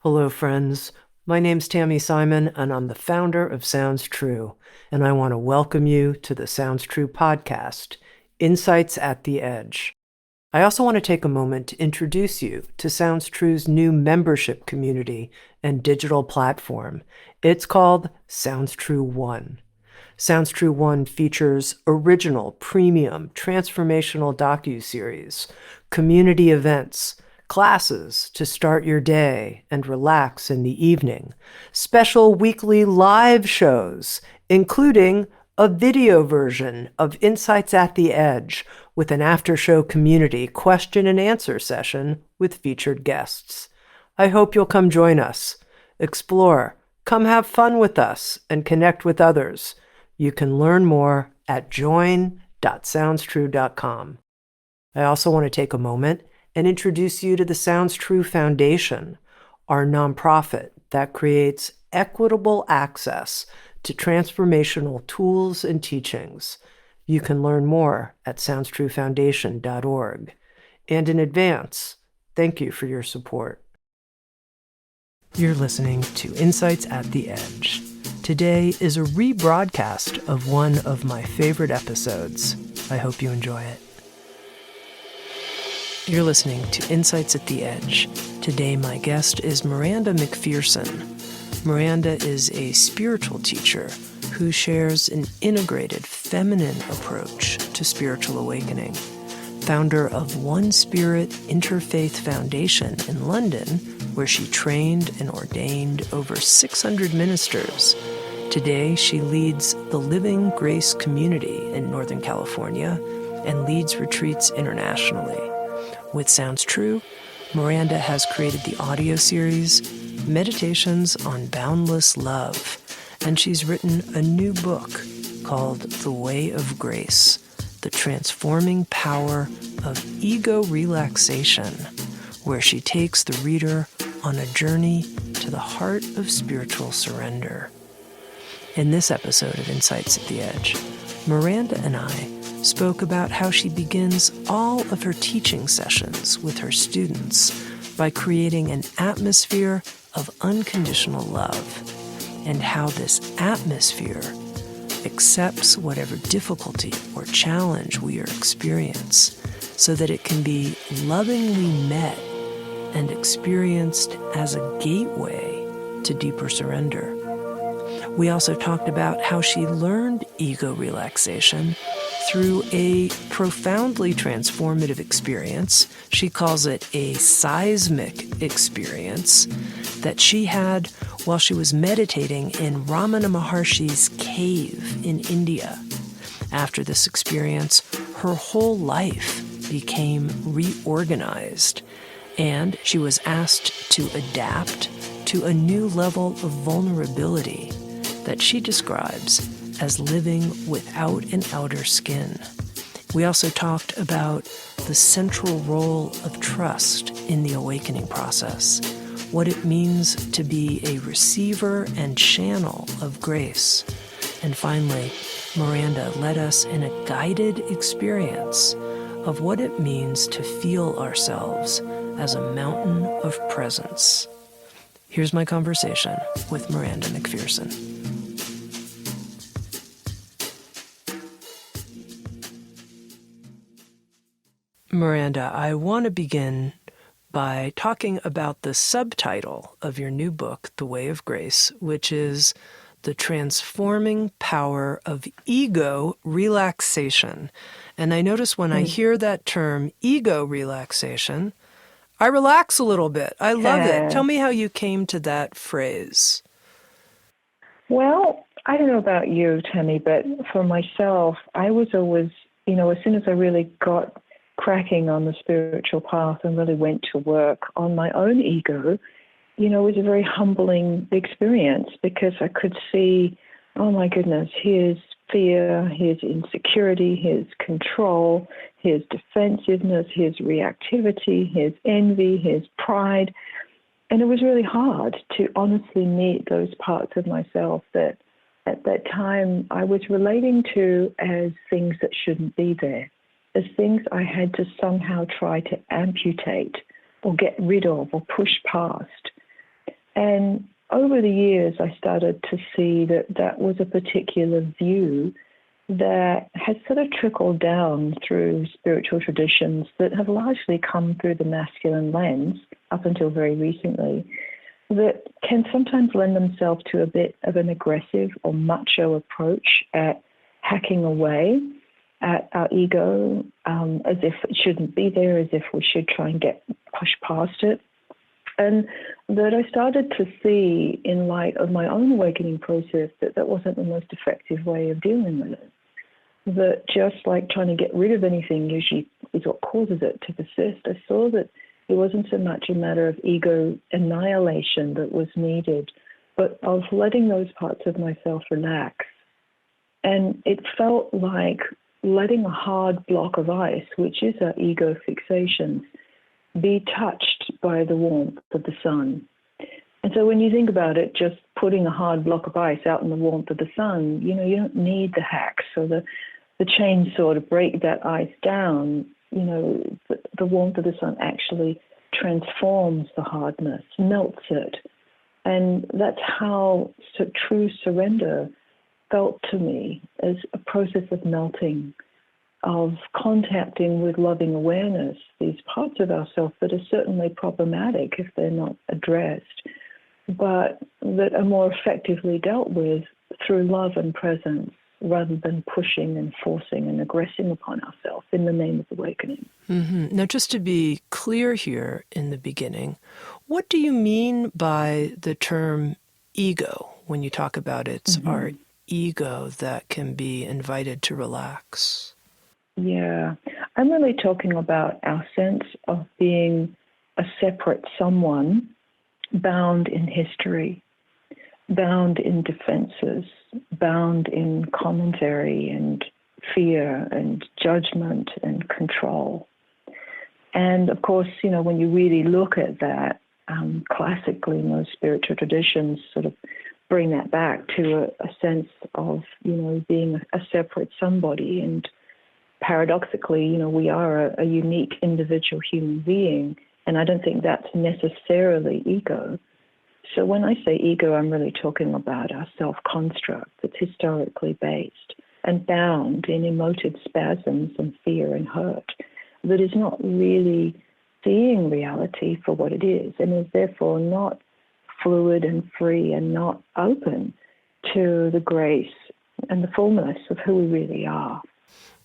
Hello, friends. My name's Tami Simon, and I'm the founder of Sounds True, and I want to welcome you to the Sounds True podcast, Insights at the Edge. I also want to take a moment to introduce you to Sounds True's new membership community and digital platform. It's called Sounds True One. Sounds True One features original, premium, transformational docuseries, community events, classes to start your day and relax in the evening, special weekly live shows, including a video version of Insights at the Edge with an after-show community question and answer session with featured guests. I hope you'll come join us, explore, come have fun with us, and connect with others. You can learn more at join.soundstrue.com. I also want to take a moment and introduce you to the Sounds True Foundation, our nonprofit that creates equitable access to transformational tools and teachings. You can learn more at soundstruefoundation.org. And in advance, thank you for your support. You're listening to Insights at the Edge. Today is a rebroadcast of one of my favorite episodes. I hope you enjoy it. You're listening to Insights at the Edge. Today, my guest is Miranda Macpherson. Miranda is a spiritual teacher who shares an integrated feminine approach to spiritual awakening. Founder of One Spirit Interfaith Foundation in London, where she trained and ordained over 600 ministers. Today, she leads the Living Grace community in Northern California and leads retreats internationally. With Sounds True, Miranda has created the audio series Meditations on Boundless Love, and she's written a new book called The Way of Grace, The Transforming Power of Ego Relaxation, where she takes the reader on a journey to the heart of spiritual surrender. In this episode of Insights at the Edge, Miranda and I spoke about how she begins all of her teaching sessions with her students by creating an atmosphere of unconditional love, and how this atmosphere accepts whatever difficulty or challenge we are experiencing so that it can be lovingly met and experienced as a gateway to deeper surrender. We also talked about how she learned ego relaxation through a profoundly transformative experience. She calls it a seismic experience that she had while she was meditating in Ramana Maharshi's cave in India. After this experience, her whole life became reorganized, and she was asked to adapt to a new level of vulnerability that she describes as living without an outer skin. We also talked about the central role of trust in the awakening process, what it means to be a receiver and channel of grace. And finally, Miranda led us in a guided experience of what it means to feel ourselves as a mountain of presence. Here's my conversation with Miranda Macpherson. Miranda, I want to begin by talking about the subtitle of your new book, The Way of Grace, which is The Transforming Power of Ego Relaxation. And I notice when I hear that term, ego relaxation, I relax a little bit. I love it. Tell me how you came to that phrase. Well, I don't know about you, Tami, but for myself, I was always, as soon as I really got cracking on the spiritual path and really went to work on my own ego, it was a very humbling experience because I could see, oh my goodness, here's fear, here's insecurity, here's control, here's defensiveness, here's reactivity, here's envy, here's pride. And it was really hard to honestly meet those parts of myself that at that time I was relating to as things that shouldn't be there, as things I had to somehow try to amputate or get rid of or push past. And over the years, I started to see that that was a particular view that has sort of trickled down through spiritual traditions that have largely come through the masculine lens up until very recently, that can sometimes lend themselves to a bit of an aggressive or macho approach at hacking away at our ego, as if it shouldn't be there, as if we should try and push past it. And that I started to see, in light of my own awakening process, that that wasn't the most effective way of dealing with it. That just like trying to get rid of anything usually is what causes it to persist. I saw that it wasn't so much a matter of ego annihilation that was needed, but of letting those parts of myself relax. And it felt like letting a hard block of ice, which is our ego fixations, be touched by the warmth of the sun. And so when you think about it, just putting a hard block of ice out in the warmth of the sun, you don't need the hacks or the chainsaw to break that ice down. The warmth of the sun actually transforms the hardness, melts it. And that's how true surrender felt to me, as a process of melting, of contacting with loving awareness these parts of ourselves that are certainly problematic if they're not addressed, but that are more effectively dealt with through love and presence, rather than pushing and forcing and aggressing upon ourselves in the name of awakening. Mm-hmm. Now, just to be clear here in the beginning, what do you mean by the term ego when you talk about it's our ego that can be invited to relax? Yeah, I'm really talking about our sense of being a separate someone bound in history, bound in defenses, bound in commentary and fear and judgment and control. And of course, when you really look at that, classically, most spiritual traditions sort of bring that back to a sense of, being a separate somebody. And paradoxically, we are a unique individual human being. And I don't think that's necessarily ego. So when I say ego, I'm really talking about our self-construct that's historically based and bound in emotive spasms and fear and hurt, that is not really seeing reality for what it is, and is therefore not fluid and free and not open to the grace and the fullness of who we really are.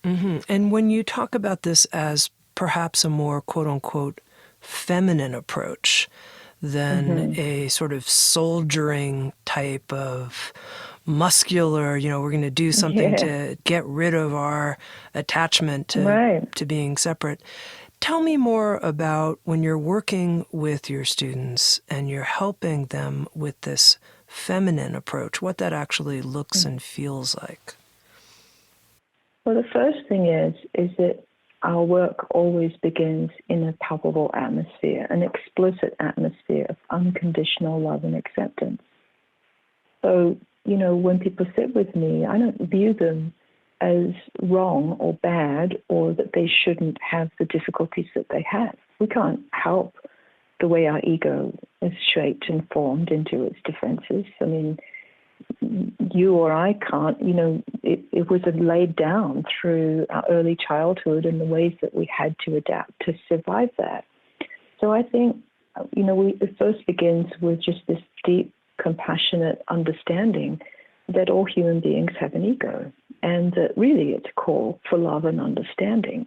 Mm-hmm. And when you talk about this as perhaps a more quote-unquote feminine approach than a sort of soldiering type of muscular, we're going to do something to get rid of our attachment to being separate. Tell me more about when you're working with your students and you're helping them with this feminine approach, what that actually looks and feels like. Well, the first thing is that our work always begins in a palpable atmosphere, an explicit atmosphere of unconditional love and acceptance. So, when people sit with me, I don't view them as wrong or bad or that they shouldn't have the difficulties that they have. We can't help the way our ego is shaped and formed into its defenses. I mean, you or I can't, it was laid down through our early childhood and the ways that we had to adapt to survive that. So I think, it first begins with just this deep, compassionate understanding that all human beings have an ego and that really it's a call for love and understanding.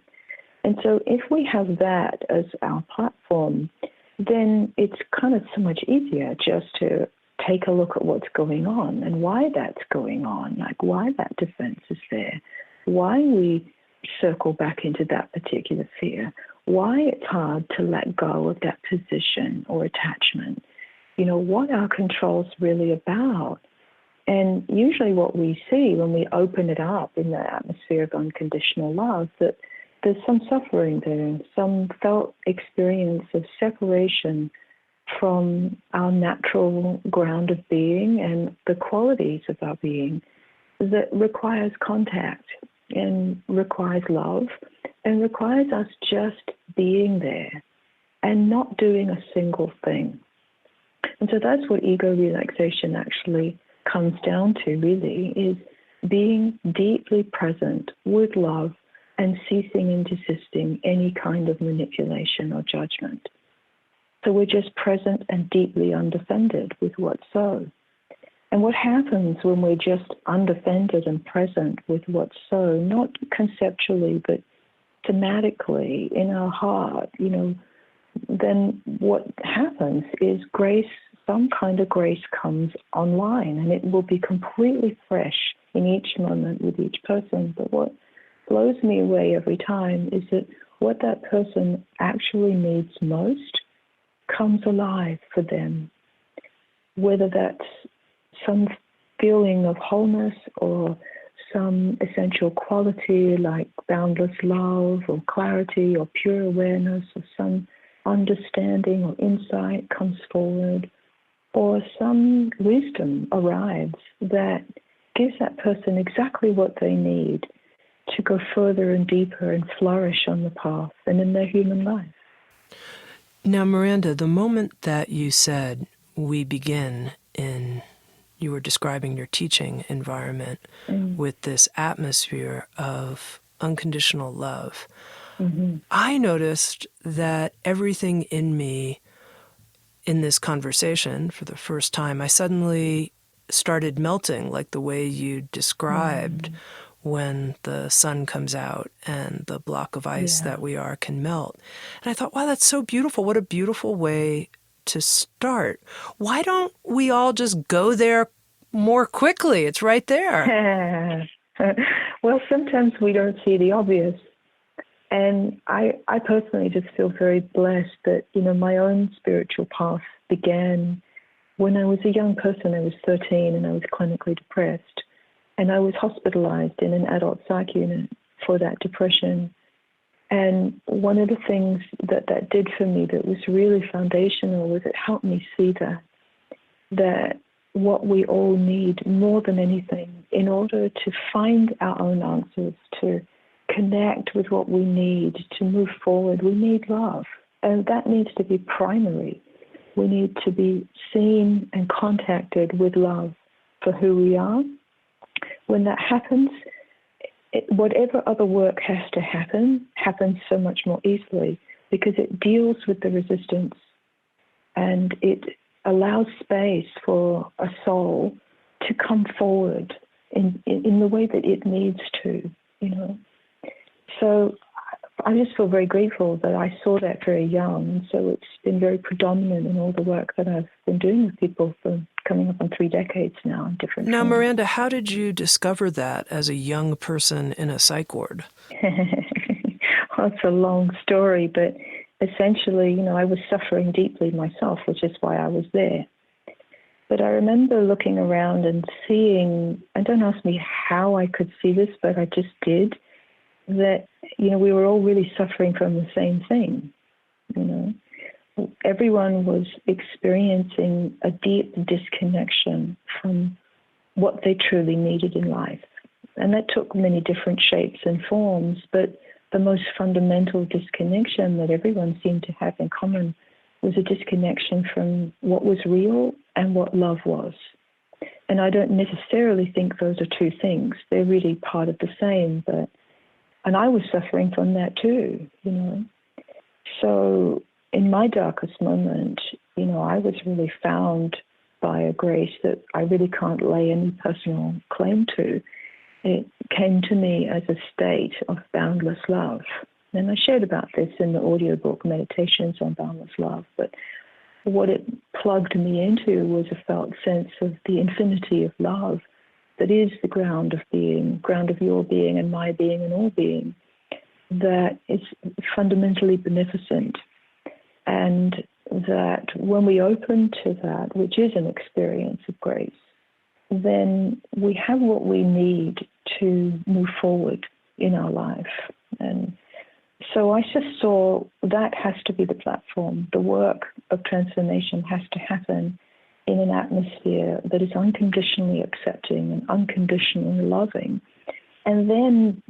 And so if we have that as our platform, then it's kind of so much easier just to take a look at what's going on and why that's going on, like why that defense is there, why we circle back into that particular fear, why it's hard to let go of that position or attachment, what our control's really about. And usually what we see when we open it up in the atmosphere of unconditional love, that there's some suffering there, some felt experience of separation from our natural ground of being and the qualities of our being that requires contact and requires love and requires us just being there and not doing a single thing. And so that's what ego relaxation actually comes down to, really, is being deeply present with love and ceasing and desisting any kind of manipulation or judgment. So we're just present and deeply undefended with what's so. And what happens when we're just undefended and present with what's so, not conceptually, but thematically in our heart, then what happens is grace, some kind of grace comes online, and it will be completely fresh in each moment with each person. But what blows me away every time is that what that person actually needs most comes alive for them, whether that's some feeling of wholeness or some essential quality like boundless love or clarity or pure awareness, or some understanding or insight comes forward, or some wisdom arrives that gives that person exactly what they need to go further and deeper and flourish on the path and in their human life. Now, Miranda, the moment that you said we begin you were describing your teaching environment with this atmosphere of unconditional love, I noticed that everything in me in this conversation for the first time, I suddenly started melting like the way you described when the sun comes out and the block of ice that we are can melt. And I thought, wow, that's so beautiful. What a beautiful way to start. Why don't we all just go there more quickly? It's right there. Well, sometimes we don't see the obvious. And I personally just feel very blessed that, my own spiritual path began when I was a young person. I was 13 and I was clinically depressed. And I was hospitalized in an adult psych unit for that depression. And one of the things that did for me that was really foundational was it helped me see that what we all need more than anything in order to find our own answers, to connect with what we need to move forward, we need love. And that needs to be primary. We need to be seen and contacted with love for who we are. When that happens, whatever other work has to happen happens so much more easily because it deals with the resistance and it allows space for a soul to come forward in the way that it needs to, So I just feel very grateful that I saw that very young. And so it's been very predominant in all the work that I've been doing with people for coming up on 3 decades now in different Now, forms. Miranda, how did you discover that as a young person in a psych ward? Well, it's a long story, but essentially, I was suffering deeply myself, which is why I was there. But I remember looking around and seeing, and don't ask me how I could see this, but I just did, that, we were all really suffering from the same thing, Everyone was experiencing a deep disconnection from what they truly needed in life. And that took many different shapes and forms, but the most fundamental disconnection that everyone seemed to have in common was a disconnection from what was real and what love was. And I don't necessarily think those are two things. They're really part of the same, and I was suffering from that too, So in my darkest moment, I was really found by a grace that I really can't lay any personal claim to. It came to me as a state of boundless love. And I shared about this in the audiobook Meditations on Boundless Love. But what it plugged me into was a felt sense of the infinity of love that is the ground of being, ground of your being and my being and all being, that is fundamentally beneficent. And that when we open to that, which is an experience of grace, then we have what we need to move forward in our life. And so I just saw that has to be the platform. The work of transformation has to happen in an atmosphere that is unconditionally accepting and unconditionally loving. And then,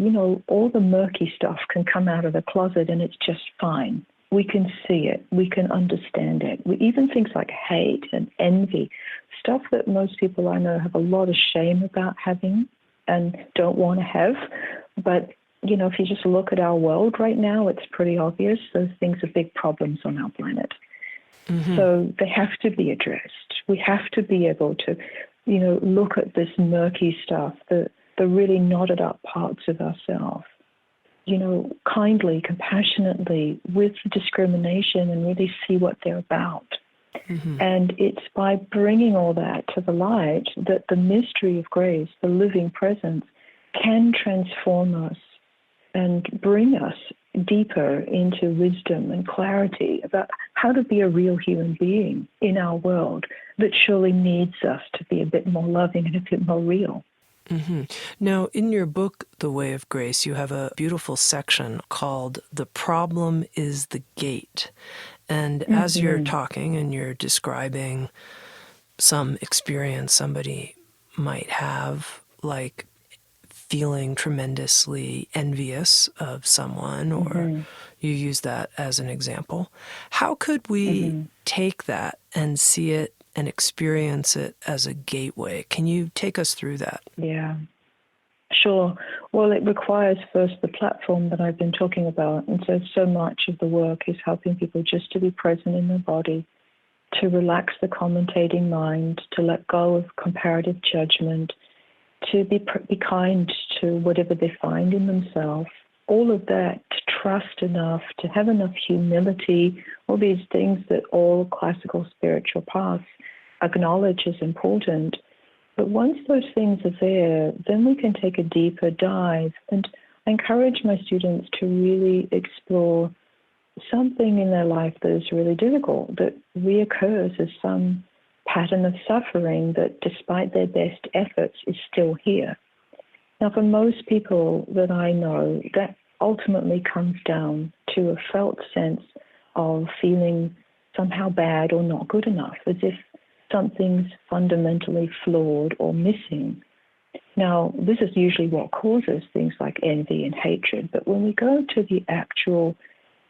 all the murky stuff can come out of the closet and it's just fine. we can see it, we can understand it. Even things like hate and envy, stuff that most people I know have a lot of shame about having and don't want to have. But, you know, if you just look at our world right now, it's pretty obvious those things are big problems on our planet. Mm-hmm. So they have to be addressed. We have to be able to, you know, look at this murky stuff, the really knotted up parts of ourselves, you know, kindly, compassionately, with discrimination, and really see what they're about. Mm-hmm. And it's by bringing all that to the light that the mystery of grace, the living presence, can transform us and bring us deeper into wisdom and clarity about how to be a real human being in our world that surely needs us to be a bit more loving and a bit more real. Mm-hmm. Now, in your book, The Way of Grace, you have a beautiful section called The Problem is the Gate. And as you're talking and you're describing some experience somebody might have, like feeling tremendously envious of someone, or you use that as an example, how could we take that and see it and experience it as a gateway? Can you take us through that? Yeah, sure. Well, it requires first the platform that I've been talking about. And so much of the work is helping people just to be present in their body, to relax the commentating mind, to let go of comparative judgment, to be kind to whatever they find in themselves. All of that, to trust enough, to have enough humility, all these things that all classical spiritual paths acknowledge as important. But once those things are there, then we can take a deeper dive. And I encourage my students to really explore something in their life that is really difficult, that reoccurs as some pattern of suffering that, despite their best efforts, is still here. Now, for most people that I know, that ultimately comes down to a felt sense of feeling somehow bad or not good enough, as if something's fundamentally flawed or missing. Now, this is usually what causes things like envy and hatred, but when we go to the actual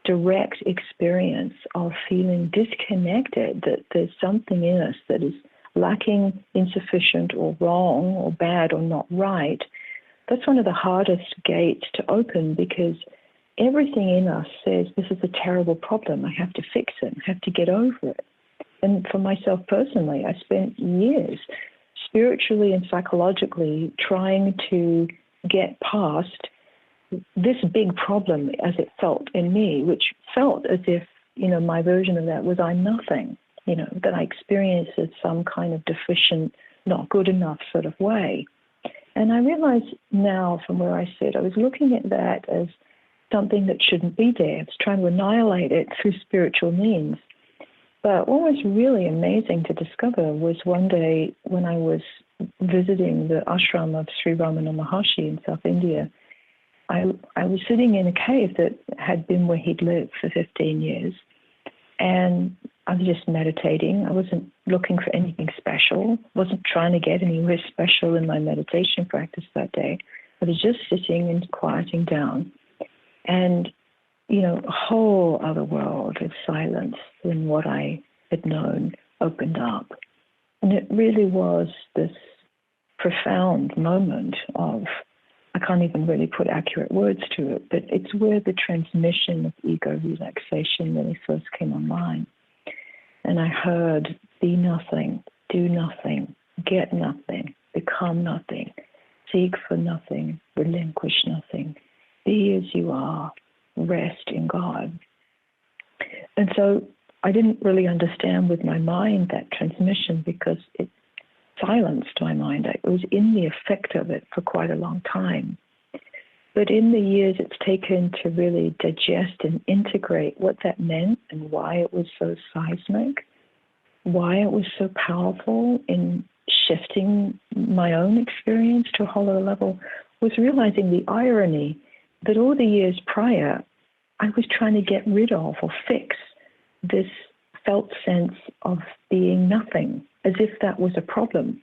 direct experience of feeling disconnected, that there's something in us that is lacking, insufficient, or wrong, or bad, or not right, that's one of the hardest gates to open, because everything in us says, this is a terrible problem, I have to fix it, I have to get over it. And for myself personally, I spent years spiritually and psychologically trying to get past this big problem as it felt in me, which felt as if, you know, my version of that was I'm nothing, you know, that I experienced as some kind of deficient, not good enough sort of way. And I realize now from where I sit, I was looking at that as something that shouldn't be there. I was trying to annihilate it through spiritual means. But what was really amazing to discover was one day when I was visiting the ashram of Sri Ramana Maharshi in South India, I was sitting in a cave that had been where he'd lived for 15 years. And I was just meditating. I wasn't looking for anything special, wasn't trying to get anywhere special in my meditation practice that day. I was just sitting and quieting down. And, you know, a whole other world of silence than what I had known opened up. And it really was this profound moment of, I can't even really put accurate words to it, but it's where the transmission of ego relaxation really first came online. And I heard, be nothing, do nothing, get nothing, become nothing, seek for nothing, relinquish nothing, be as you are, rest in God. And so I didn't really understand with my mind that transmission because it silenced my mind. I was in the effect of it for quite a long time. But in the years it's taken to really digest and integrate what that meant and why it was so seismic, why it was so powerful in shifting my own experience to a whole other level, was realizing the irony that all the years prior, I was trying to get rid of or fix this felt sense of being nothing, as if that was a problem.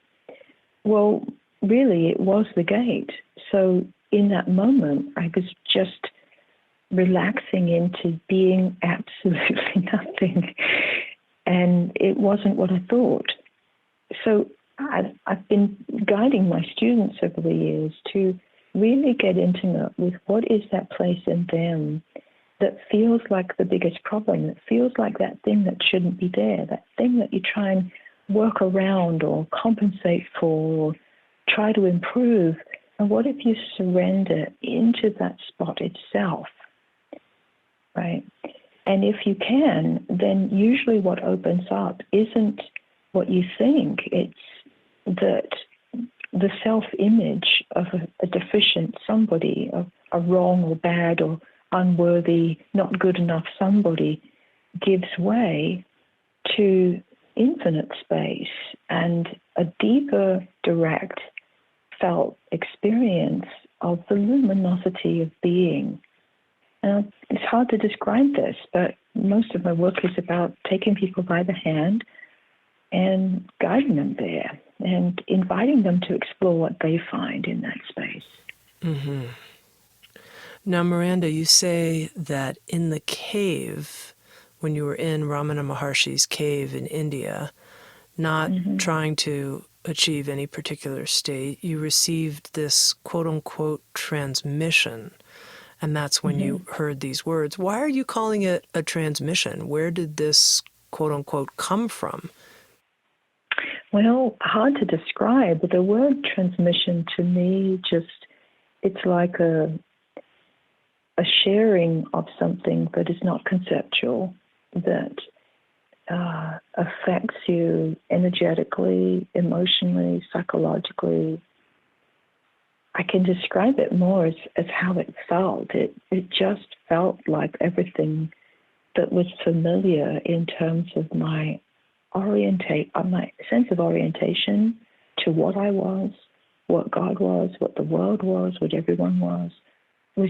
Well, really, it was the gate. So in that moment, I was just relaxing into being absolutely nothing. And it wasn't what I thought. So I've been guiding my students over the years to really get intimate with what is that place in them that feels like the biggest problem, that feels like that thing that shouldn't be there, that thing that you try and work around or compensate for or try to improve. And what if you surrender into that spot itself, right? And if you can, then usually what opens up isn't what you think. It's that the self-image of a deficient somebody, of a wrong or bad or unworthy, not good enough somebody, gives way to infinite space and a deeper, direct, felt experience of the luminosity of being. It's hard to describe this, but most of my work is about taking people by the hand and guiding them there and inviting them to explore what they find in that space. Mm-hmm. Now, Miranda, you say that in the cave, when you were in Ramana Maharshi's cave in India, not trying to achieve any particular state, you received this quote-unquote transmission, and that's when you heard these words. Why are you calling it a transmission? Where did this quote-unquote come from? Well, hard to describe, but the word transmission to me it's like a sharing of something that is not conceptual, that affects you energetically, emotionally, psychologically. I can describe it more as how it felt. It just felt like everything that was familiar in terms of my sense of orientation to what I was, what God was, what the world was, what everyone was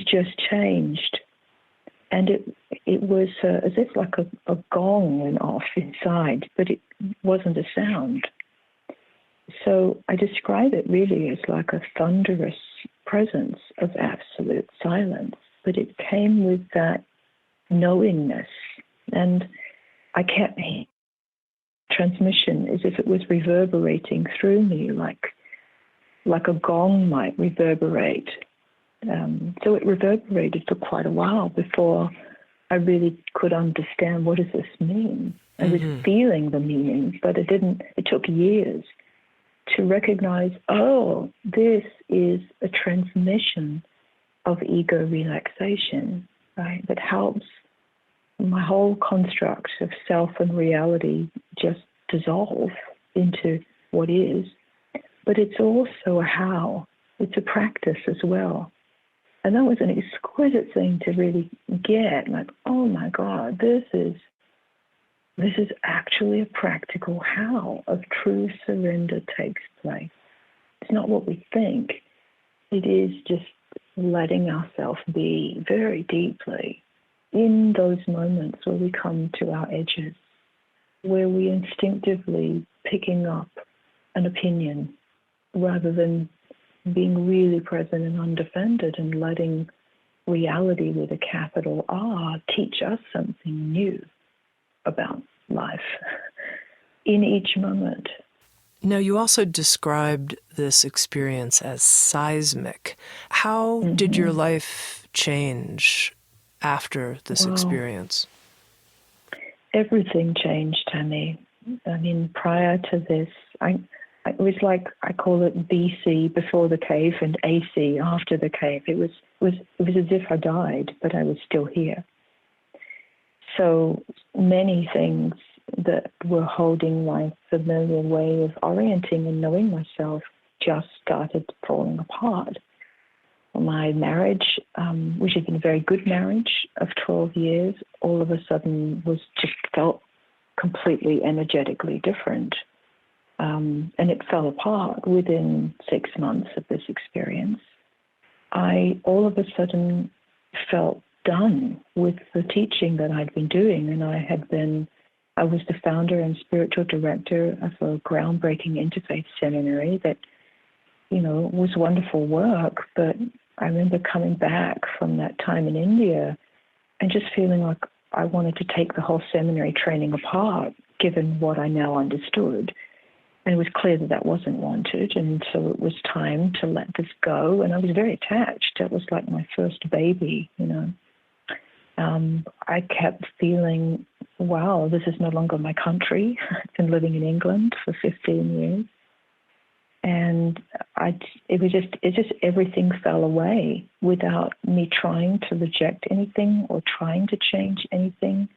just changed. And it was as if like a gong went off inside, but it wasn't a sound. So I describe it really as like a thunderous presence of absolute silence, but it came with that knowingness. And I kept transmission as if it was reverberating through me, like a gong might reverberate. So it reverberated for quite a while before I really could understand, what does this mean? I was feeling the meaning, but it took years to recognize, oh, this is a transmission of ego relaxation, right? That helps my whole construct of self and reality just dissolve into what is. But it's also a how. It's a practice as well. And that was an exquisite thing to really get. Like, oh my God, this is actually a practical how of true surrender takes place. It's not what we think. It is just letting ourselves be very deeply in those moments where we come to our edges, where we instinctively picking up an opinion rather than being really present and undefended and letting reality with a capital R teach us something new about life in each moment. Now, you also described this experience as seismic. How did your life change after this experience? Everything changed, Tami. I mean, prior to this, it was like, I call it BC, before the cave, and AC, after the cave. It was as if I died, but I was still here. So many things that were holding my familiar way of orienting and knowing myself just started falling apart. My marriage, which had been a very good marriage of 12 years, all of a sudden felt completely energetically different. And it fell apart within 6 months of this experience. I all of a sudden felt done with the teaching that I'd been doing, and I was the founder and spiritual director of a groundbreaking interfaith seminary that, was wonderful work. But I remember coming back from that time in India and just feeling like I wanted to take the whole seminary training apart, given what I now understood. And it was clear that that wasn't wanted, and so it was time to let this go. And I was very attached. That was like my first baby, you know. I kept feeling, wow, this is no longer my country. I've been living in England for 15 years. And it just everything fell away without me trying to reject anything or trying to change anything.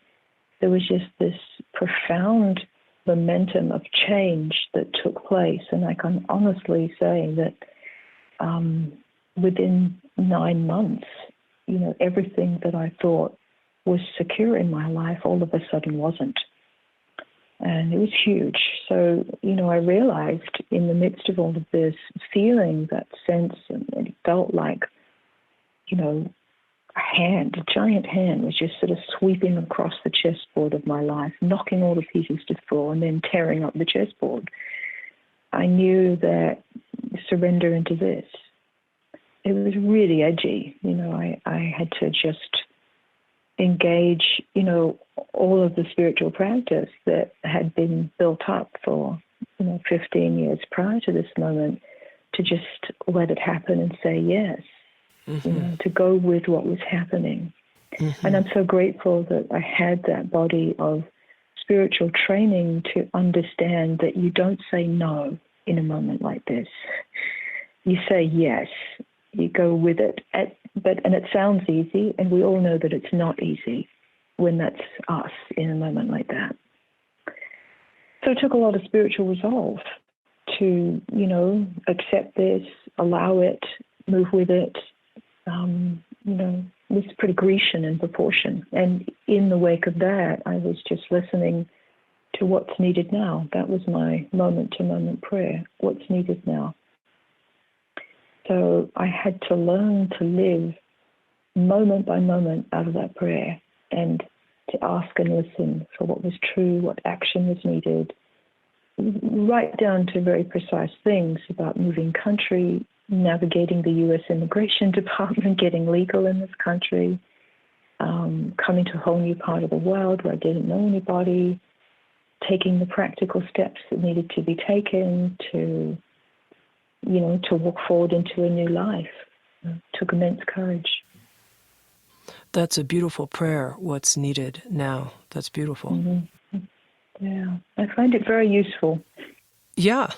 There was just this profound momentum of change that took place. And I can honestly say that within 9 months, you know, everything that I thought was secure in my life all of a sudden wasn't. And it was huge. So, you know, I realized in the midst of all of this, feeling that sense, and it felt like, you know, a giant hand was just sort of sweeping across the chessboard of my life, knocking all the pieces to the floor and then tearing up the chessboard. I knew that surrender into this. It was really edgy. You know, I had to just engage, you know, all of the spiritual practice that had been built up for, you know, 15 years prior to this moment, to just let it happen and say yes, you know, to go with what was happening. And I'm so grateful that I had that body of spiritual training to understand that you don't say no in a moment like this. You say yes. You go with it. And it sounds easy, and we all know that it's not easy when that's us in a moment like that. So it took a lot of spiritual resolve to, you know, accept this, allow it, move with it, you know, it's pretty Grecian in proportion. And in the wake of that, I was just listening to what's needed now. That was my moment-to-moment prayer. What's needed now? So I had to learn to live moment by moment out of that prayer, and to ask and listen for what was true, what action was needed, right down to very precise things about moving country, navigating the U.S. Immigration Department, getting legal in this country, coming to a whole new part of the world where I didn't know anybody, taking the practical steps that needed to be taken to, you know, to walk forward into a new life. It took immense courage. That's a beautiful prayer, what's needed now. That's beautiful. Mm-hmm. Yeah, I find it very useful. Yeah.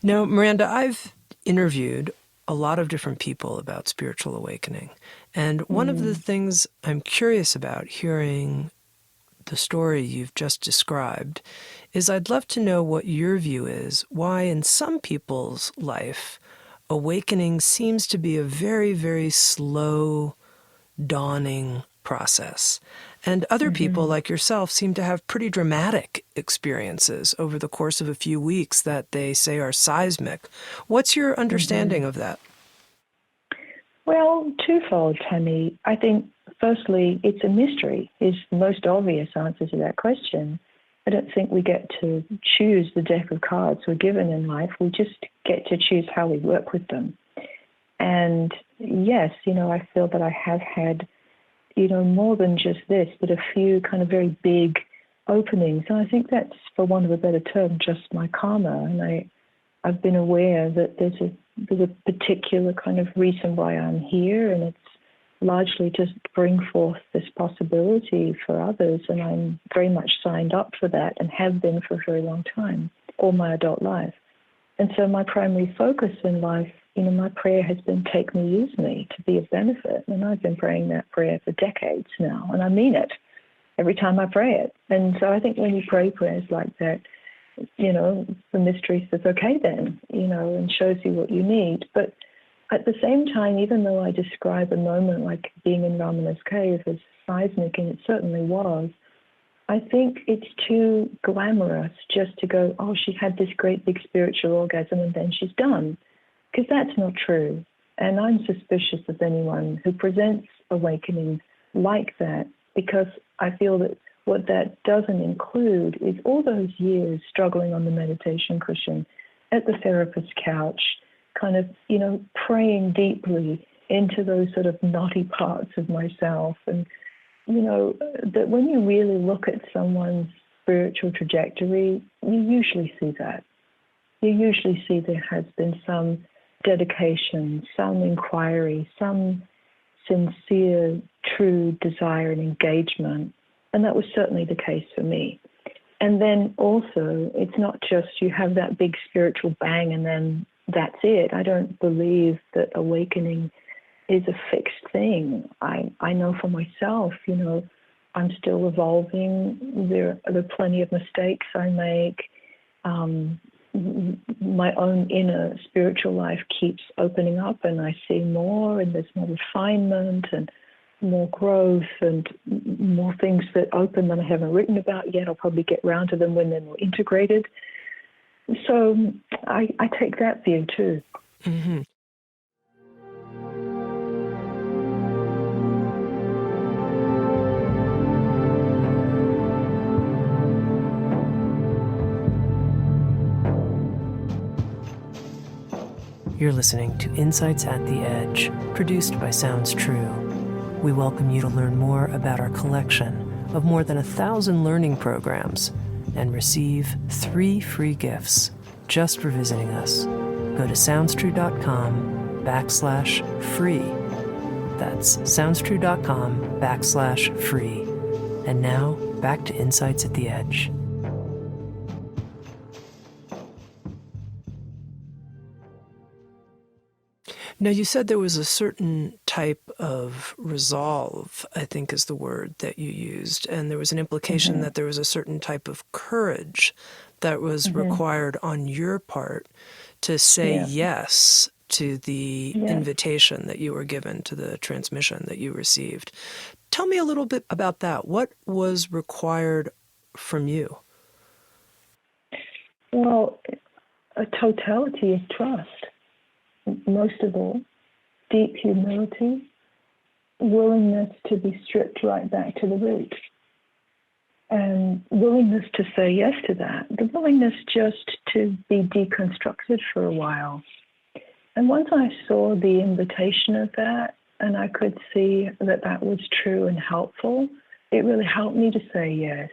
Now, Miranda, I've interviewed a lot of different people about spiritual awakening. And one of the things I'm curious about hearing the story you've just described is I'd love to know what your view is, why in some people's life, awakening seems to be a very, very slow dawning process. And other people like yourself seem to have pretty dramatic experiences over the course of a few weeks that they say are seismic. What's your understanding of that? Well, twofold, Tami. I think, firstly, it's a mystery, is the most obvious answer to that question. I don't think we get to choose the deck of cards we're given in life. We just get to choose how we work with them. And yes, you know, I feel that I have had, you know, more than just this, but a few kind of very big openings. And I think that's, for want of a better term, just my karma. And I've been aware that there's a particular kind of reason why I'm here, and it's largely just bring forth this possibility for others. And I'm very much signed up for that and have been for a very long time, all my adult life. And so my primary focus in life, you know, my prayer has been, take me, use me, to be of benefit. And I've been praying that prayer for decades now, and I mean it every time I pray it. And so I think when you pray prayers like that, you know, the mystery says, okay then, you know, and shows you what you need. But at the same time, even though I describe a moment like being in Ramana's cave as seismic, and it certainly was, I think it's too glamorous just to go, oh, she had this great big spiritual orgasm and then she's done. Because that's not true. And I'm suspicious of anyone who presents awakening like that, because I feel that what that doesn't include is all those years struggling on the meditation cushion, at the therapist's couch, kind of, you know, praying deeply into those sort of knotty parts of myself. And, that when you really look at someone's spiritual trajectory, you usually see that. You usually see there has been some dedication, some inquiry, some sincere, true desire and engagement. And that was certainly the case for me. And then also, it's not just you have that big spiritual bang and then that's it. I don't believe that awakening is a fixed thing. I know for myself, I'm still evolving. There are plenty of mistakes I make. My own inner spiritual life keeps opening up and I see more, and there's more refinement and more growth and more things that open that I haven't written about yet. I'll probably get round to them when they're more integrated. So I take that view too. Mm-hmm. You're listening to Insights at the Edge, produced by Sounds True. We welcome you to learn more about our collection of more than 1,000 learning programs and receive 3 free gifts just for visiting us. Go to SoundsTrue.com/free. That's SoundsTrue.com/free. And now, back to Insights at the Edge. Now, you said there was a certain type of resolve, I think is the word that you used, and there was an implication that there was a certain type of courage that was required on your part to say yes to the invitation that you were given, to the transmission that you received. Tell me a little bit about that. What was required from you? Well, a totality of trust. Most of all, deep humility, willingness to be stripped right back to the root, and willingness to say yes to that, the willingness just to be deconstructed for a while. And once I saw the invitation of that, and I could see that that was true and helpful, it really helped me to say yes.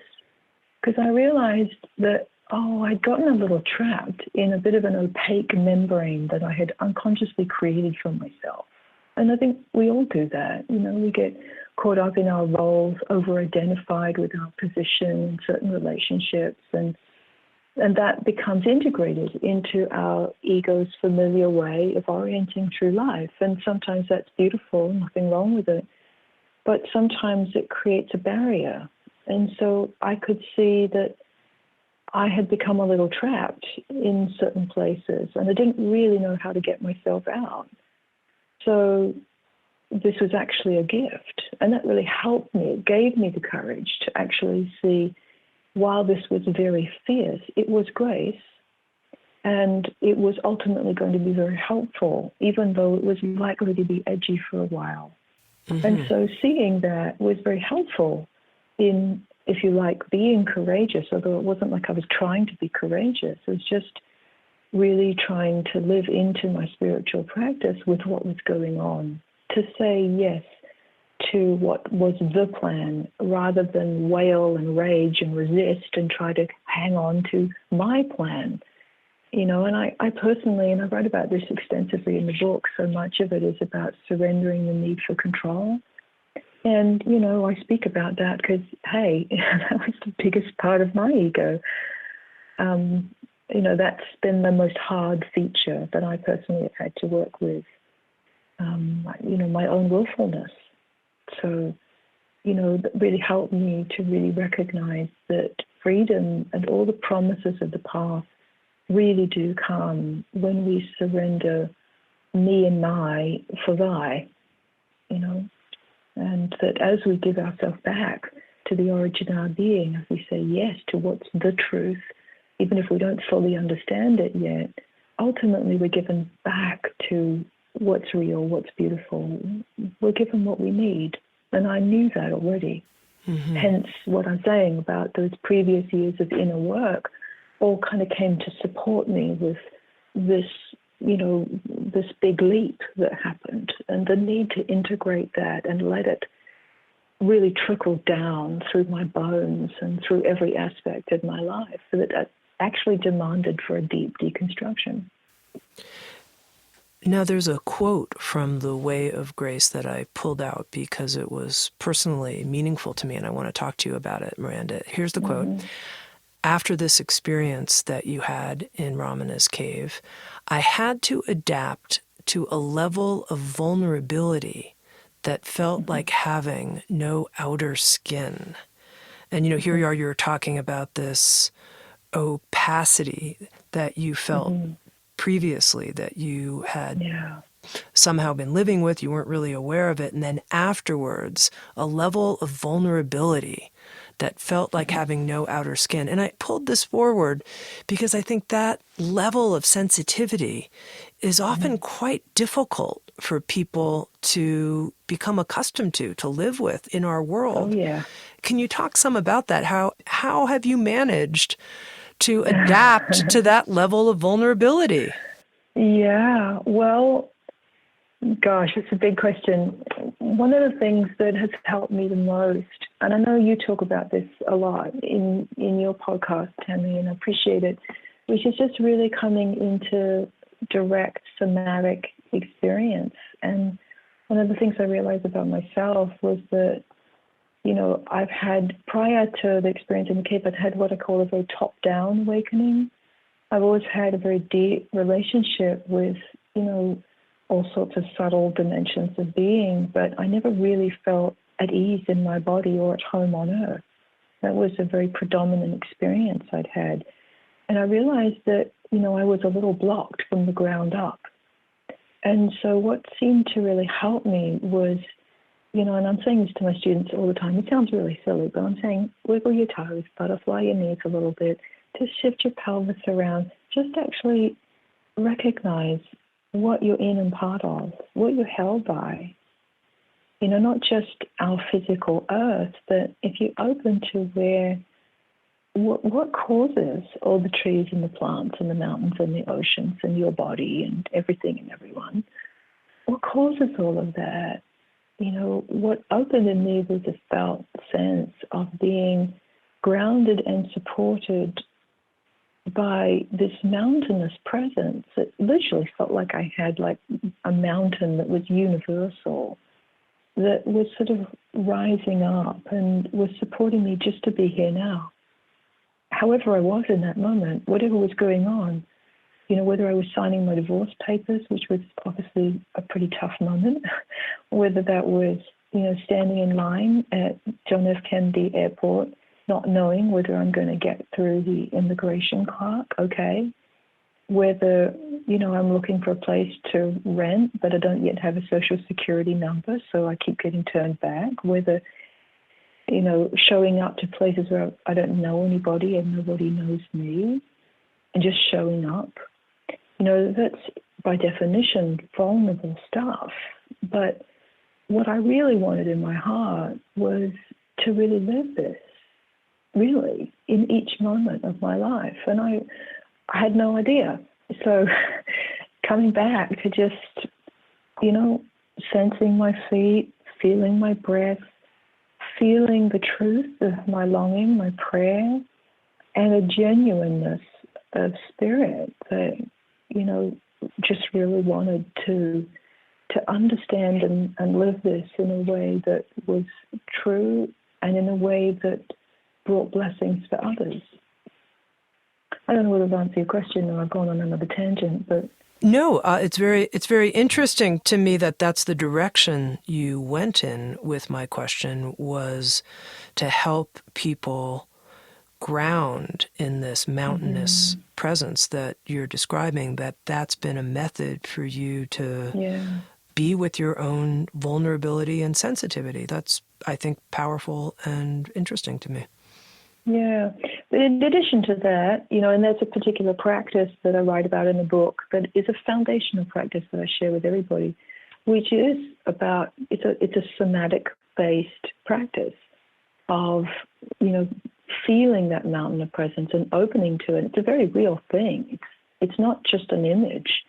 Because I realized that I'd gotten a little trapped in a bit of an opaque membrane that I had unconsciously created for myself. And I think we all do that. We get caught up in our roles, over-identified with our position in certain relationships, and that becomes integrated into our ego's familiar way of orienting through life. And sometimes that's beautiful, nothing wrong with it. But sometimes it creates a barrier. And so I could see that I had become a little trapped in certain places, and I didn't really know how to get myself out. So this was actually a gift, and that really helped me. It gave me the courage to actually see, while this was very fierce, it was grace, and it was ultimately going to be very helpful, even though it was likely to be edgy for a while. And so seeing that was very helpful in, if you like, being courageous, although it wasn't like I was trying to be courageous. It was just really trying to live into my spiritual practice with what was going on, to say yes to what was the plan rather than wail and rage and resist and try to hang on to my plan. And I personally, and I wrote about this extensively in the book, so much of it is about surrendering the need for control. And, I speak about that because, hey, that was the biggest part of my ego. That's been the most hard feature that I personally have had to work with, my own willfulness. So, that really helped me to really recognize that freedom and all the promises of the path really do come when we surrender me and my for thy, and that as we give ourselves back to the origin of our being, as we say yes to what's the truth, even if we don't fully understand it yet, ultimately we're given back to what's real, what's beautiful. We're given what we need. And I knew that already. Hence what I'm saying about those previous years of inner work all kind of came to support me with this this big leap that happened, and the need to integrate that and let it really trickle down through my bones and through every aspect of my life, so that actually demanded for a deep deconstruction. Now, there's a quote from The Way of Grace that I pulled out because it was personally meaningful to me, and I want to talk to you about it, Miranda. Here's the quote. After this experience that you had in Ramana's cave, I had to adapt to a level of vulnerability that felt like having no outer skin. And, here you are, you're talking about this opacity that you felt previously, that you had somehow been living with, you weren't really aware of it, and then afterwards, a level of vulnerability that felt like having no outer skin. And I pulled this forward because I think that level of sensitivity is often quite difficult for people to become accustomed to live with in our world. Oh, yeah. Can you talk some about that? How have you managed to adapt to that level of vulnerability? Yeah, well, gosh, it's a big question. One of the things that has helped me the most, and I know you talk about this a lot in your podcast, Tami, and I appreciate it, which is just really coming into direct somatic experience. And one of the things I realized about myself was that, I've had, prior to the experience in the cave, I'd had what I call a very top-down awakening. I've always had a very deep relationship with, all sorts of subtle dimensions of being, but I never really felt at ease in my body or at home on earth. That was a very predominant experience I'd had. And I realized that, I was a little blocked from the ground up. And so what seemed to really help me was, and I'm saying this to my students all the time, it sounds really silly, but I'm saying wiggle your toes, butterfly your knees a little bit, just shift your pelvis around, just actually recognize what you're in and part of, what you're held by. Not just our physical earth, but if you open to what causes all the trees and the plants and the mountains and the oceans and your body and everything and everyone, what causes all of that? What opened in me was a felt sense of being grounded and supported by this mountainous presence. It literally felt like I had like a mountain that was universal, that was sort of rising up and was supporting me just to be here now. However I was in that moment, whatever was going on, whether I was signing my divorce papers, which was obviously a pretty tough moment, whether that was, standing in line at John F. Kennedy Airport, not knowing whether I'm going to get through the immigration clerk, okay, whether, I'm looking for a place to rent, but I don't yet have a social security number, so I keep getting turned back, whether, showing up to places where I don't know anybody and nobody knows me, and just showing up. That's by definition vulnerable stuff. But what I really wanted in my heart was to really live this, really, in each moment of my life. And I had no idea. So coming back to just, sensing my feet, feeling my breath, feeling the truth of my longing, my prayer, and a genuineness of spirit that, just really wanted to understand and live this in a way that was true and in a way that brought blessings for others. I don't know whether I've answered your question or I've gone on another tangent, but no, it's very interesting to me that that's the direction you went in with my question, was to help people ground in this mountainous presence that you're describing, that's been a method for you to be with your own vulnerability and sensitivity. That's, I think, powerful and interesting to me. Yeah. But in addition to that, and there's a particular practice that I write about in the book that is a foundational practice that I share with everybody, which is about, it's a somatic-based practice of, feeling that mountain of presence and opening to it. It's a very real thing. It's not just an image.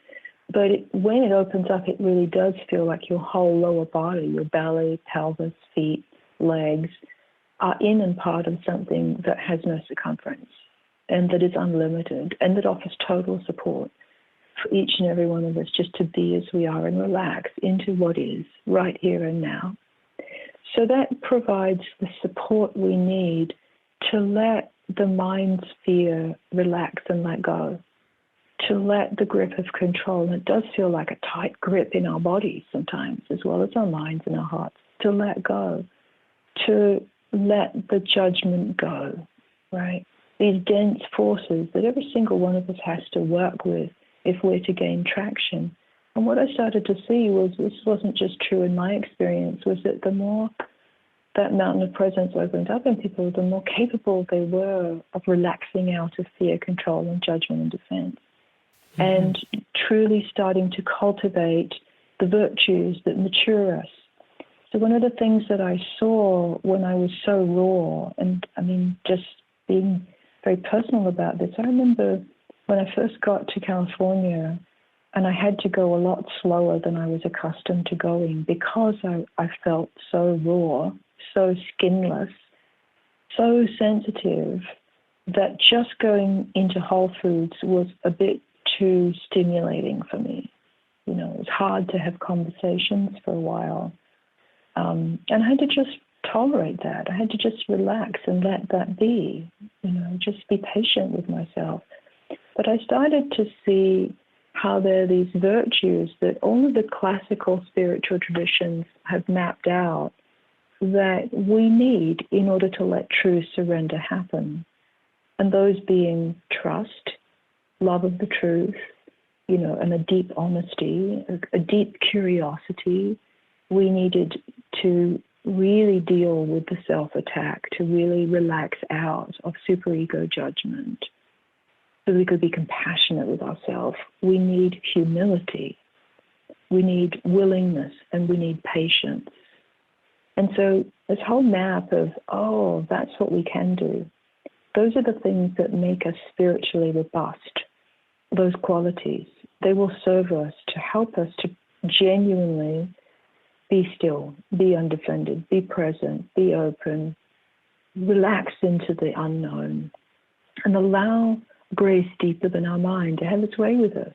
But when it opens up, it really does feel like your whole lower body, your belly, pelvis, feet, legs, are in and part of something that has no circumference and that is unlimited and that offers total support for each and every one of us just to be as we are and relax into what is right here and now. So that provides the support we need to let the mind sphere relax and let go, to let the grip of control, and it does feel like a tight grip in our bodies sometimes, as well as our minds and our hearts, to let go, to let the judgment go, right? These dense forces that every single one of us has to work with if we're to gain traction. And what I started to see was, this wasn't just true in my experience, was that the more that mountain of presence opened up in people, the more capable they were of relaxing out of fear, control, and judgment and defense. Mm-hmm. And truly starting to cultivate the virtues that mature us. So one of the things that I saw when I was so raw, and I mean, just being very personal about this, I remember when I first got to California, and I had to go a lot slower than I was accustomed to going because I felt so raw, so skinless, so sensitive, that just going into Whole Foods was a bit too stimulating for me. You know, it was hard to have conversations for a while. And I had to just tolerate that. I had to just relax and let that be, you know, just be patient with myself. But I started to see how there are these virtues that all of the classical spiritual traditions have mapped out that we need in order to let true surrender happen. And those being trust, love of the truth, you know, and a deep honesty, a deep curiosity. We needed to really deal with the self-attack, to really relax out of superego judgment, so we could be compassionate with ourselves. We need humility. We need willingness, and we need patience. And so this whole map of, oh, that's what we can do. Those are the things that make us spiritually robust, those qualities. They will serve us to help us to genuinely be still, be undefended, be present, be open, relax into the unknown, and allow grace deeper than our mind to have its way with us,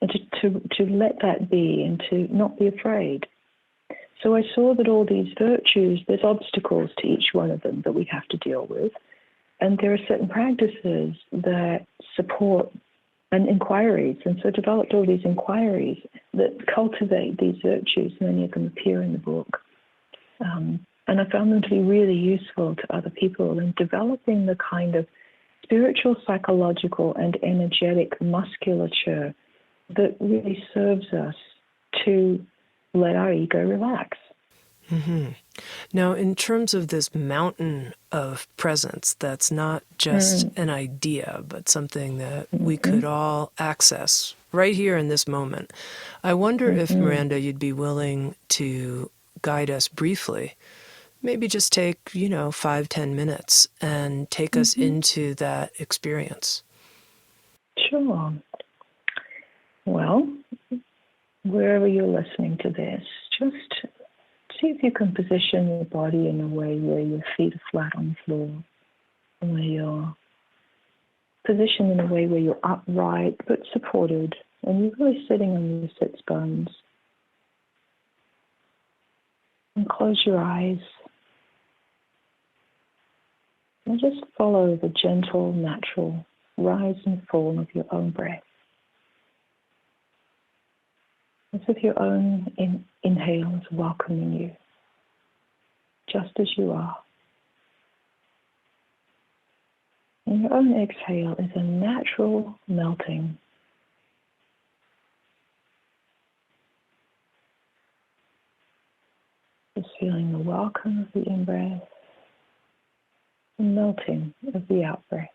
and to let that be and to not be afraid. So I saw that all these virtues, there's obstacles to each one of them that we have to deal with, and there are certain practices that support and inquiries, and so developed all these inquiries that cultivate these virtues. Many of them appear in the book. And I found them to be really useful to other people in developing the kind of spiritual, psychological, and energetic musculature that really serves us to let our ego relax. Mm-hmm. Now, in terms of this mountain of presence, that's not just an idea, but something that we could all access right here in this moment. I wonder if, Miranda, you'd be willing to guide us briefly. Maybe just take, 5-10 minutes and take us into that experience. Sure. Well, wherever you're listening to this, just see if you can position your body in a way where your feet are flat on the floor, and where you're positioned in a way where you're upright but supported, and you're really sitting on your sits bones. And close your eyes. And just follow the gentle, natural rise and fall of your own breath. As if your own inhale is welcoming you, just as you are. And your own exhale is a natural melting. Just feeling the welcome of the in-breath, the melting of the out-breath.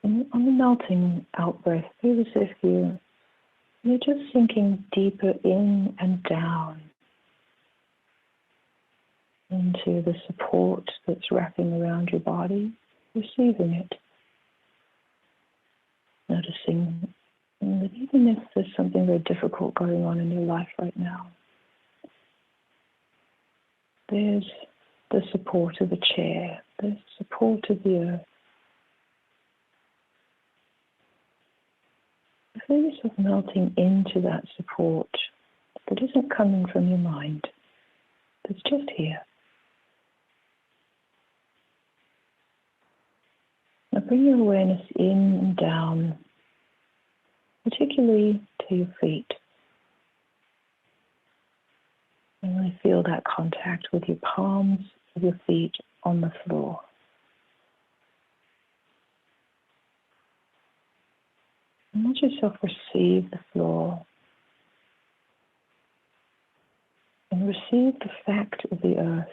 And on the melting out-breath, feel as if you're just sinking deeper in and down into the support that's wrapping around your body, receiving it. Noticing that even if there's something very difficult going on in your life right now, there's the support of a chair, there's support of the earth. Feel yourself melting into that support that isn't coming from your mind, that's just here. Now bring your awareness in and down, particularly to your feet. And really feel that contact with your palms of your feet on the floor. And let yourself receive the floor and receive the fact of the earth.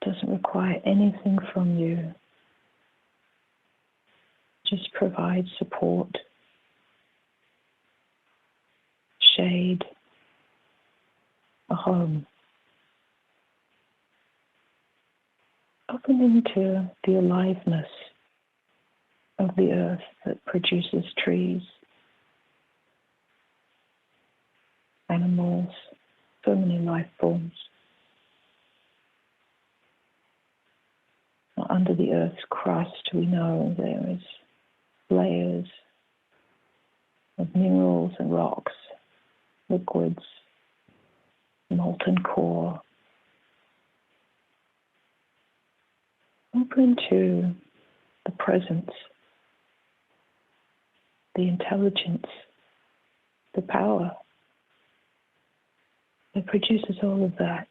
It doesn't require anything from you. Just provide support, shade, a home. Open into the aliveness of the earth that produces trees, animals, so many life forms. Now, under the earth's crust, we know there is layers of minerals and rocks, liquids, molten core. Open to the presence, the intelligence, the power that produces all of that.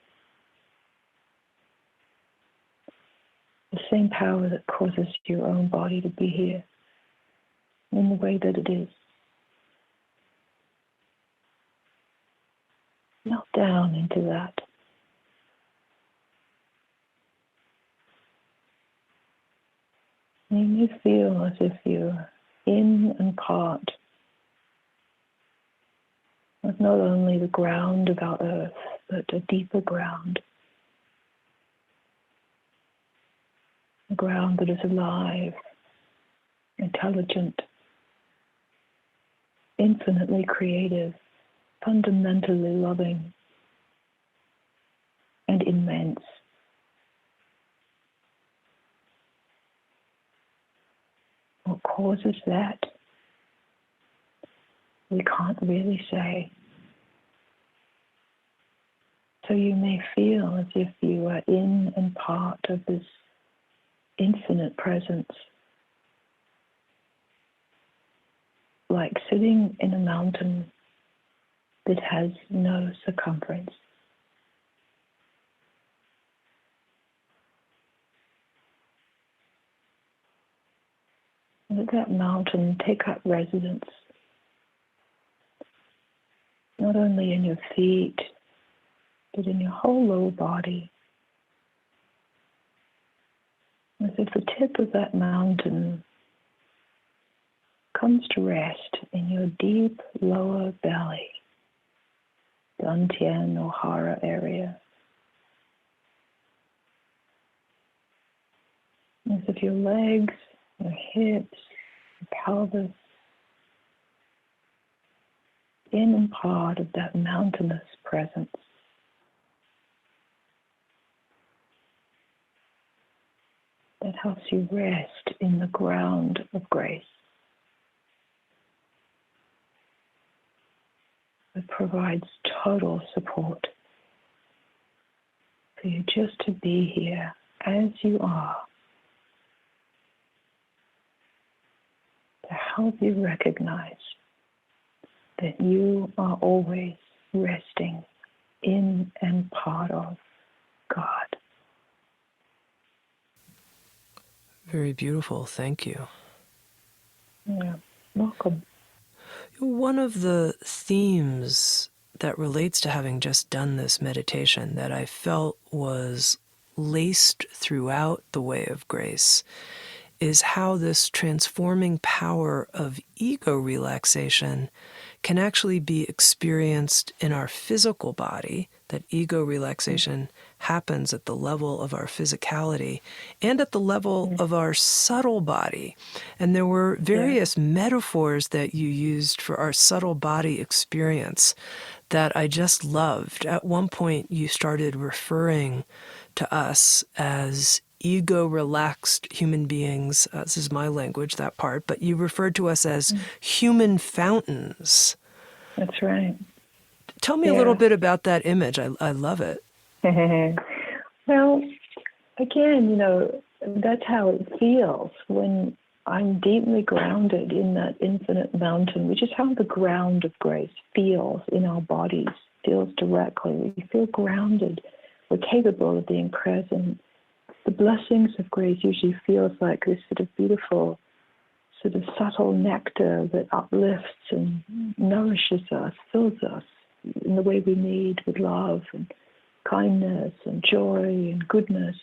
The same power that causes your own body to be here in the way that it is. Melt down into that. You may feel as if you're in and part of not only the ground of our earth, but a deeper ground. A ground that is alive, intelligent, infinitely creative, fundamentally loving, and immense. What causes that? We can't really say. So you may feel as if you are in and part of this infinite presence, like sitting in a mountain that has no circumference. Let that mountain take up residence, not only in your feet, but in your whole lower body. As if the tip of that mountain comes to rest in your deep lower belly, Dantian or Hara area. As if your legs, your hips, your pelvis, in and part of that mountainous presence. That helps you rest in the ground of grace. It provides total support for you just to be here as you are, to help you recognize that you are always resting in and part of God. Very beautiful. Thank you. Yeah, welcome. One of the themes that relates to having just done this meditation that I felt was laced throughout the Way of Grace is how this transforming power of ego relaxation can actually be experienced in our physical body, that ego relaxation happens at the level of our physicality and at the level of our subtle body. And there were various metaphors that you used for our subtle body experience that I just loved. At one point, you started referring to us as ego-relaxed human beings. This is my language, that part, but you referred to us as human fountains. That's right. Tell me a little bit about that image. I love it. Well, again, that's how it feels when I'm deeply grounded in that infinite mountain, which is how the ground of grace feels in our bodies, feels directly. We feel grounded. We're capable of being present. The blessings of grace usually feels like this sort of beautiful, sort of subtle nectar that uplifts and nourishes us, fills us in the way we need with love and kindness and joy and goodness.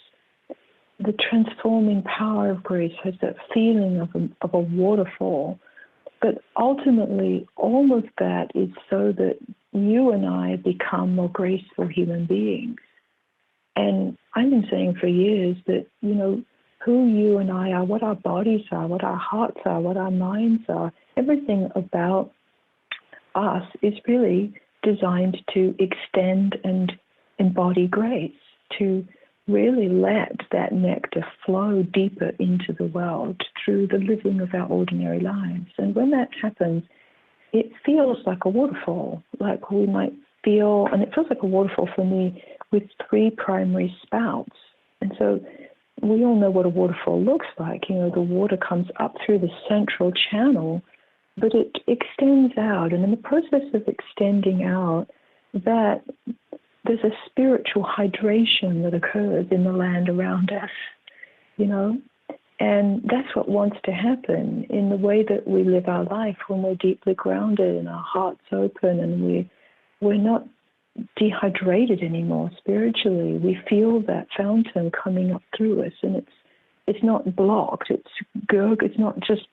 The transforming power of grace has that feeling of a waterfall. But ultimately, all of that is so that you and I become more graceful human beings. And I've been saying for years that, who you and I are, what our bodies are, what our hearts are, what our minds are, everything about us is really designed to extend and embody grace, to really let that nectar flow deeper into the world through the living of our ordinary lives. And when that happens, it feels like a waterfall, like we might feel, and it feels like a waterfall for me with 3 primary spouts. And so we all know what a waterfall looks like. The water comes up through the central channel, but it extends out. And in the process of extending out, that there's a spiritual hydration that occurs in the land around us, and that's what wants to happen in the way that we live our life when we're deeply grounded and our heart's open and we're not dehydrated anymore spiritually. We feel that fountain coming up through us, and it's not blocked. It's not just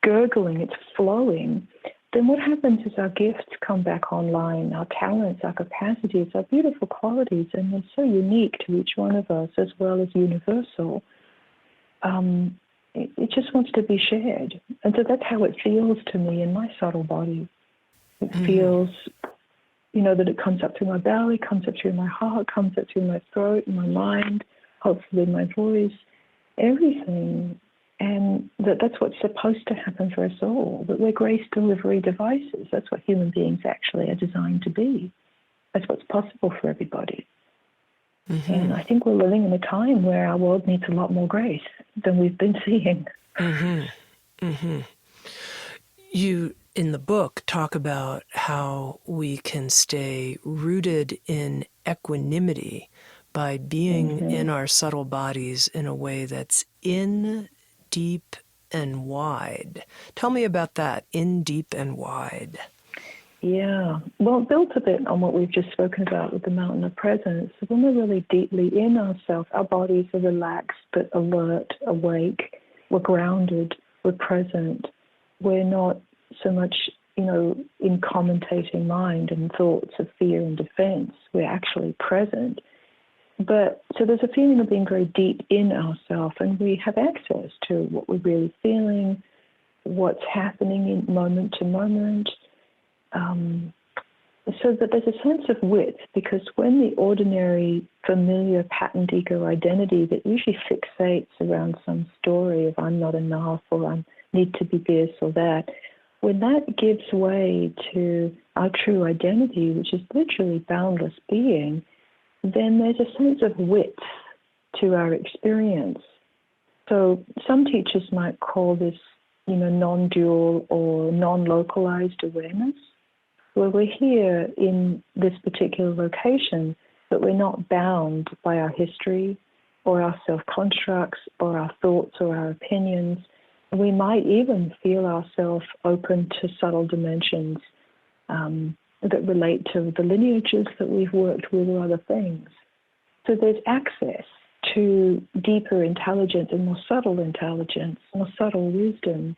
gurgling. It's flowing. Then what happens is our gifts come back online, our talents, our capacities, our beautiful qualities, and they're so unique to each one of us as well as universal. It just wants to be shared. And so that's how it feels to me in my subtle body. It feels, that it comes up through my belly, comes up through my heart, comes up through my throat, my mind, hopefully my voice, everything. And that's what's supposed to happen for us all, that we're grace delivery devices. That's what human beings actually are designed to be. That's what's possible for everybody. And I think we're living in a time where our world needs a lot more grace than we've been seeing. You, in the book, talk about how we can stay rooted in equanimity by being in our subtle bodies in a way that's in, deep, and wide. Tell me about that, in, deep, and wide. Yeah. Well, it built a bit on what we've just spoken about with the mountain of presence. When we're really deeply in ourselves, our bodies are relaxed but alert, awake. We're grounded. We're present. We're not so much, in commentating mind and thoughts of fear and defense. We're actually present. But so there's a feeling of being very deep in ourselves, and we have access to what we're really feeling, what's happening in moment to moment. So that there's a sense of width, because when the ordinary, familiar, patterned ego identity that usually fixates around some story of I'm not enough or I need to be this or that, when that gives way to our true identity, which is literally boundless being, then there's a sense of width to our experience. So some teachers might call this, non-dual or non-localized awareness, where we're here in this particular location, but we're not bound by our history or our self-constructs or our thoughts or our opinions. We might even feel ourselves open to subtle dimensions that relate to the lineages that we've worked with or other things. So there's access to deeper intelligence and more subtle intelligence, more subtle wisdom.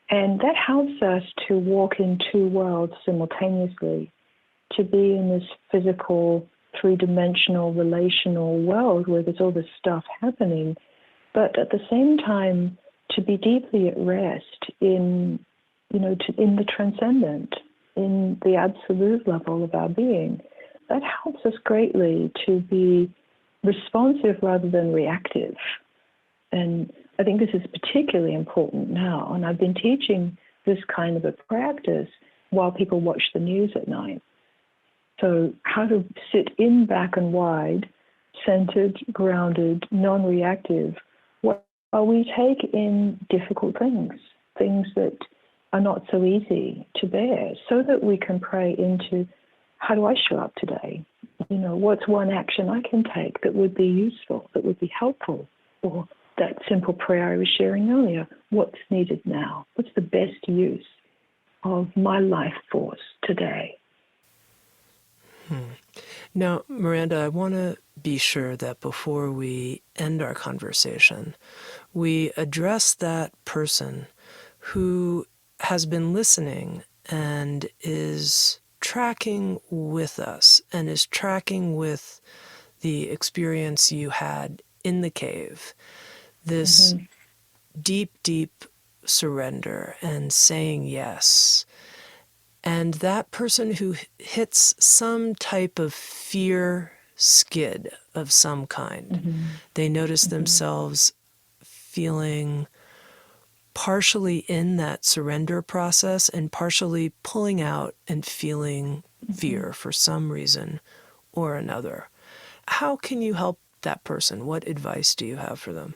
And that helps us to walk in 2 worlds simultaneously, to be in this physical three-dimensional relational world where there's all this stuff happening, but at the same time to be deeply at rest in, in the transcendent, in the absolute level of our being. That helps us greatly to be responsive rather than reactive. And I think this is particularly important now. And I've been teaching this kind of a practice while people watch the news at night. So how to sit in, back and wide, centered, grounded, non-reactive, while we take in difficult things that are not so easy to bear, so that we can pray into, how do I show up today? What's one action I can take that would be useful, that would be helpful? Or that simple prayer I was sharing earlier, what's needed now? What's the best use of my life force today? Now, Miranda, I want to be sure that before we end our conversation, we address that person who has been listening and is tracking with us and is tracking with the experience you had in the cave, this deep, deep surrender and saying yes. And that person who hits some type of fear skid of some kind, they notice themselves feeling partially in that surrender process and partially pulling out and feeling fear for some reason or another. How can you help that person? What advice do you have for them?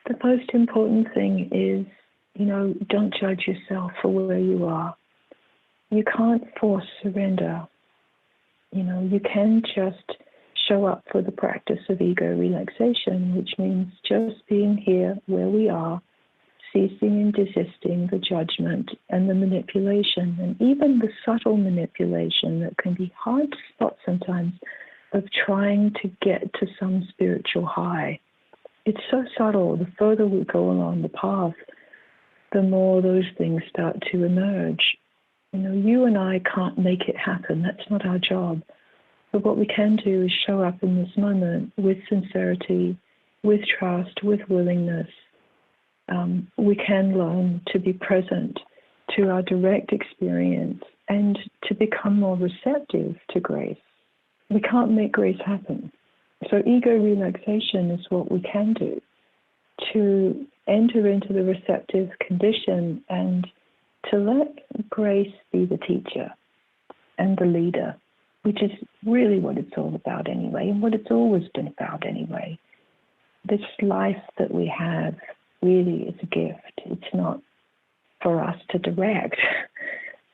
The most important thing is, don't judge yourself for where you are. You can't force surrender. You can just show up for the practice of ego relaxation, which means just being here where we are, ceasing and desisting the judgment and the manipulation, and even the subtle manipulation that can be hard to spot sometimes, of trying to get to some spiritual high. It's so subtle. The further we go along the path, the more those things start to emerge. You and I can't make it happen. That's not our job. But what we can do is show up in this moment with sincerity, with trust, with willingness. We can learn to be present to our direct experience and to become more receptive to grace. We can't make grace happen. So ego relaxation is what we can do to enter into the receptive condition and to let grace be the teacher and the leader, which is really what it's all about anyway, and what it's always been about anyway. This life that we have really is a gift. It's not for us to direct.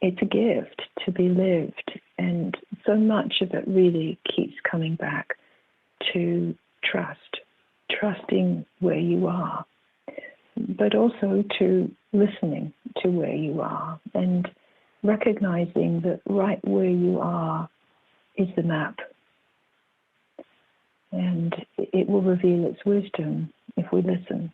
It's a gift to be lived. And so much of it really keeps coming back to trusting where you are, but also to listening to where you are and recognizing that right where you are is the map. And it will reveal its wisdom if we listen.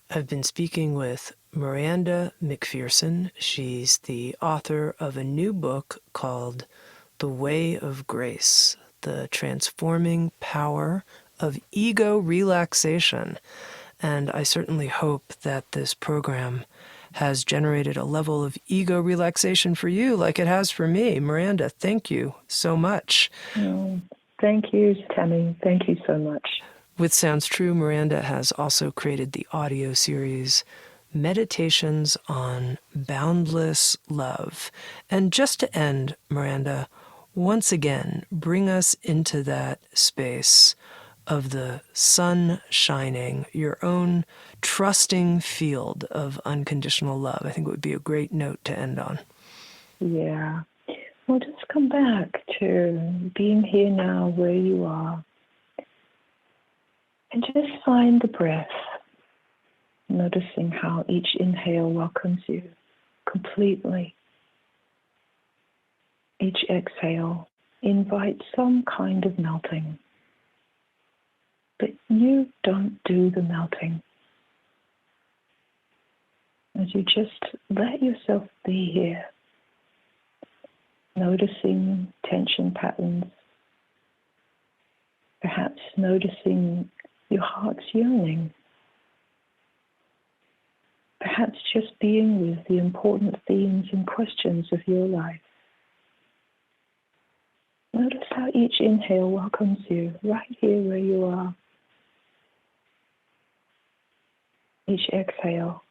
I've been speaking with Miranda Macpherson. She's the author of a new book called The Way of Grace, The Transforming Power of Ego Relaxation. And I certainly hope that this program has generated a level of ego relaxation for you like it has for me. Miranda, thank you so much. Thank you, Tami. Thank you so much. With Sounds True, Miranda has also created the audio series Meditations on Boundless Love. And just to end, Miranda, once again, bring us into that space of the sun shining, your own trusting field of unconditional love. I think it would be a great note to end on. Yeah. Well, just come back to being here now where you are. And just find the breath, noticing how each inhale welcomes you completely. Each exhale invites some kind of melting. But you don't do the melting. As you just let yourself be here, noticing tension patterns, perhaps noticing your heart's yearning, perhaps just being with the important themes and questions of your life. Notice how each inhale welcomes you right here where you are. Each exhale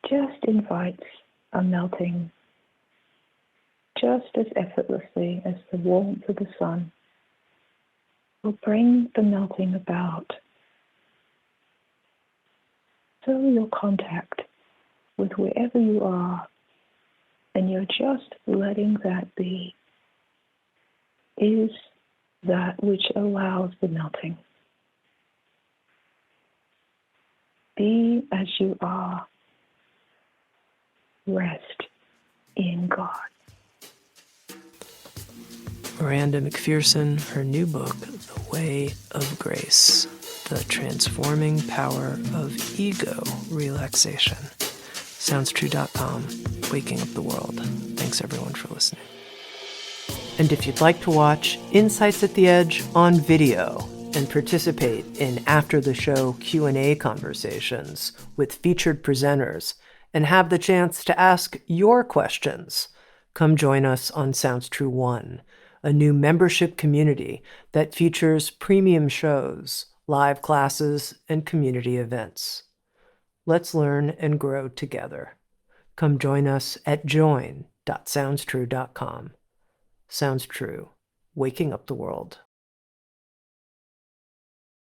just invites a melting, just as effortlessly as the warmth of the sun will bring the melting about. So your contact with wherever you are, and you're just letting that be, is that which allows the melting. Be as you are. Rest in God. Miranda Macpherson, her new book, The Way of Grace, The Transforming Power of Ego Relaxation. SoundsTrue.com, waking up the world. Thanks everyone for listening. And if you'd like to watch Insights at the Edge on video and participate in after-the-show Q&A conversations with featured presenters and have the chance to ask your questions, come join us on Sounds True One, a new membership community that features premium shows, live classes, and community events. Let's learn and grow together. Come join us at join.soundstrue.com. Sounds True, waking up the world.